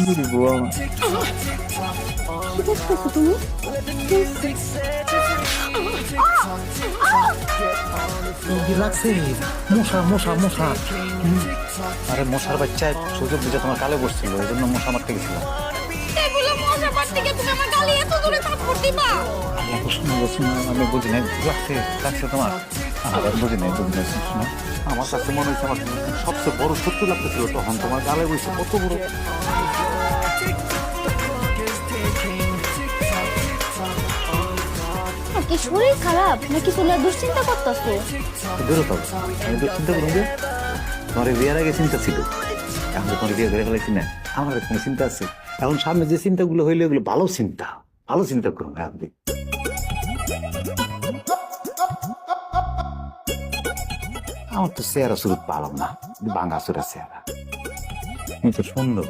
সুন্দরী বউ আমার। কি দেখতেছো তুমি? রোগী লাগছে মশা মশা মশা। আরে মশার বাচ্চা সুযোগ বুঝে তোমার কালে বসছিল, এই জন্য মশা মারতে গেছিলাম। এগুলো মজা পার থেকে তুমি আমার গালে এত দূরে থাপ্পড় দিবা? আমি বুঝি নাই, লাগছে লাগছে তোমার। আবার বুঝি নাই শোনো, আমার কাছে মনে হচ্ছে আমার সবচেয়ে বড় শত্রু লাগতেছিল তখন তোমার গালে বসে কত বড়। কি শরীর খারাপ নাকি তোমরা দুশ্চিন্তা করতেছো? দূরত আমি তো চিন্তা করুন যে তোমার বিয়ের আগে চিন্তা ছিল, এখন তো তোমার বিয়ে করে ফেলেছি না, আমার কোনো চিন্তা আছে। এখন সামনে যে চিন্তাগুলো হইলে ওগুলো ভালো চিন্তা, ভালো চিন্তা করুন। এখন আমার তো চেহারা শুরু পালাম না, ভাঙা চোরা চেহারা। তুমি তো সুন্দর।